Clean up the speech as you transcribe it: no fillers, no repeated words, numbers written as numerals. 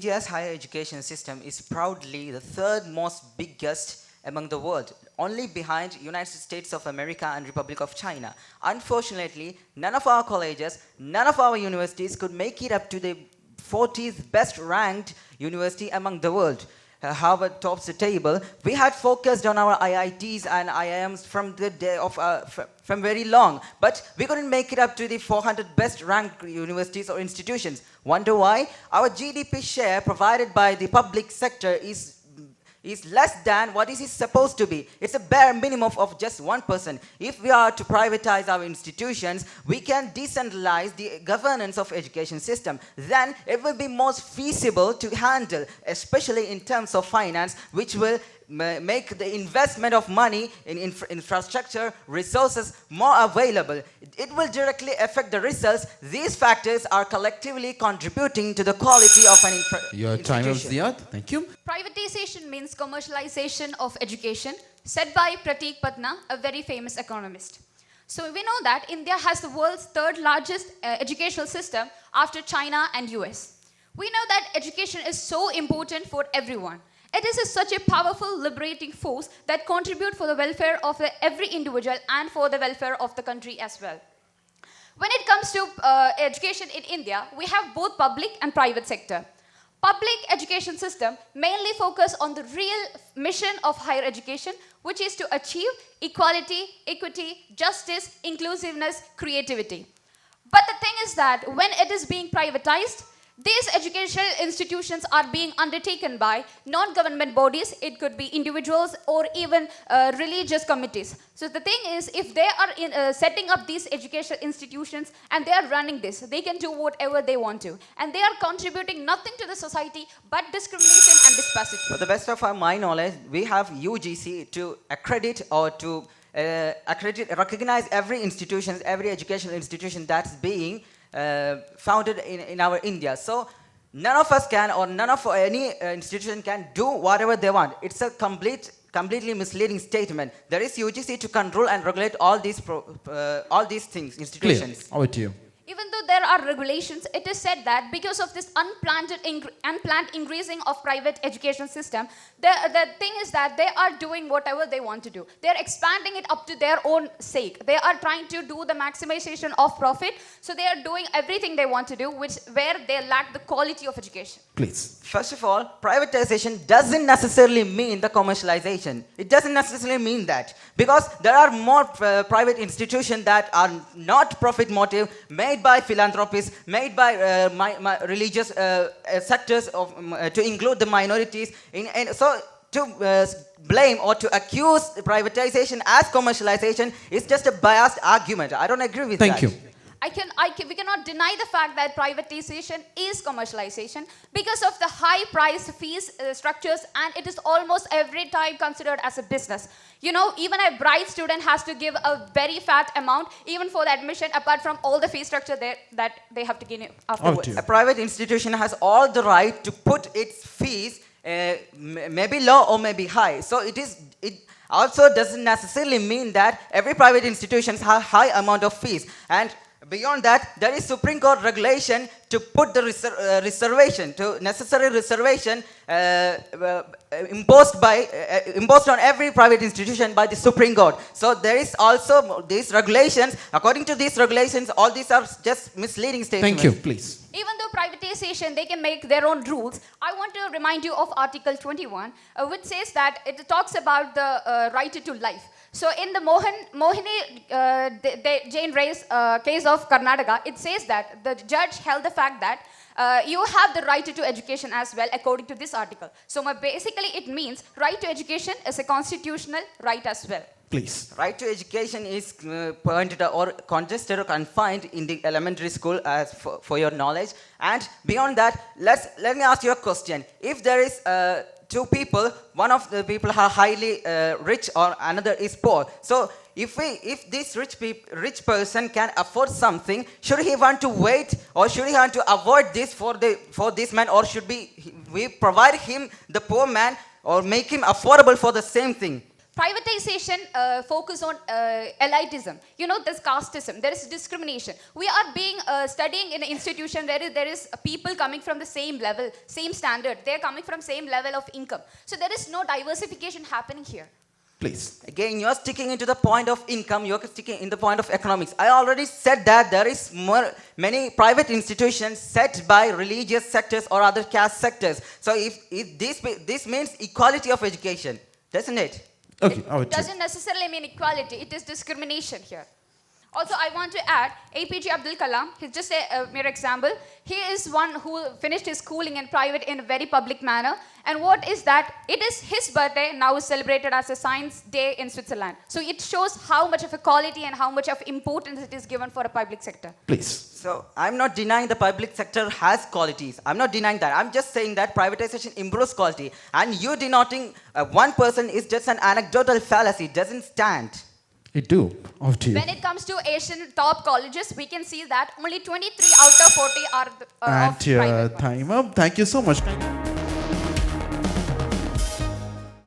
India's higher education system is proudly the third most biggest among the world, only behind United States of America and Republic of China. Unfortunately, none of our colleges, none of our universities could make it up to the 40th best ranked university among the world. Harvard tops the table. We had focused on our IITs and IIMs from the day of from very long, but we couldn't make it up to the 400 best ranked universities or institutions. Wonder why? Our GDP share provided by the public sector is less than what it is supposed to be. It's a bare minimum of just 1%. If we are to privatize our institutions, we can decentralize the governance of education system. Then it will be most feasible to handle, especially in terms of finance, which will make the investment of money in infrastructure resources more available. It will directly affect the results. These factors are collectively contributing to the quality of an Your time institution. is up. Thank you. Privatization means commercialization of education, said by Pratik Patna, a very famous economist. So we know that India has the world's third largest educational system after China and US. We know that education is so important for everyone. It is such a powerful liberating force that contributes for the welfare of every individual and for the welfare of the country as well. When it comes to education in India, we have both public and private sector. Public education system mainly focus on the real mission of higher education, which is to achieve equality, equity, justice, inclusiveness, creativity. But the thing is that when it is being privatized, these educational institutions are being undertaken by non-government bodies. It could be individuals or even religious committees. So the thing is, if they are setting up these educational institutions and they are running this, they can do whatever they want to. And they are contributing nothing to the society but discrimination and disparity. For the best of my knowledge, we have UGC to accredit or to recognize every institution, every educational institution that's being founded in our India. So none of us can, or none of any institution can do whatever they want. It's a completely misleading statement. There is UGC to control and regulate all these things, institutions. Clear. Over to you. Even though there are regulations, it is said that because of this unplanned increasing of private education system, the thing is that they are doing whatever they want to do. They are expanding it up to their own sake. They are trying to do the maximization of profit. So they are doing everything they want to do, where they lack the quality of education. Please. First of all, privatization doesn't necessarily mean the commercialization. It doesn't necessarily mean that, because there are more private institutions that are not profit motive, made by philanthropists, made by religious sectors to include the minorities. So to blame or to accuse privatization as commercialization is just a biased argument. I don't agree with that. Thank you. We cannot deny the fact that privatization is commercialization because of the high price fees structures, and it is almost every time considered as a business. You know, even a bright student has to give a very fat amount even for the admission, apart from all the fee structure that they have to give afterwards. A private institution has all the right to put its fees maybe low or maybe high. So it also doesn't necessarily mean that every private institution has high amount of fees. And beyond that, there is Supreme Court regulation to put the necessary reservation imposed on every private institution by the Supreme Court. So there is also these regulations. According to these regulations, all these are just misleading statements. Thank you. Please. Even though privatization, they can make their own rules. I want to remind you of Article 21, which says that it talks about the right to life. So in the Mohini Jain Ray's case of Karnataka, it says that the judge held the fact that you have the right to education as well, according to this article. So basically it means right to education is a constitutional right as well. Please. Right to education is pointed or congested or confined in the elementary school, as for your knowledge. And beyond that, let me ask you a question. If there is two people, one of the people are highly rich or another is poor. So if this rich person can afford something, should he want to wait, or should he want to avoid this for this man, or should we provide him, the poor man, or make him affordable for the same thing? Privatization focus on elitism. You know, there's casteism, there is discrimination. We are being studying in an institution where there is people coming from the same level, same standard. They're coming from same level of income. So there is no diversification happening here. Please. Again, you're sticking into the point of income, you're sticking in the point of economics. I already said that there is many private institutions set by religious sectors or other caste sectors. So if this means equality of education, doesn't it? Okay, It doesn't necessarily mean equality, it is discrimination here. Also, I want to add, APJ Abdul Kalam, he's just a mere example. He is one who finished his schooling in private in a very public manner. And what is that? It is his birthday, now is celebrated as a Science Day in Switzerland. So it shows how much of a quality and how much of importance it is given for a public sector. Please. So I'm not denying the public sector has qualities. I'm not denying that. I'm just saying that privatization improves quality. And you denoting one person is just an anecdotal fallacy. It doesn't stand. It do. Off to you. When it comes to Asian top colleges, we can see that only 23 out of 40 are And of private ones. time up. Thank you so much.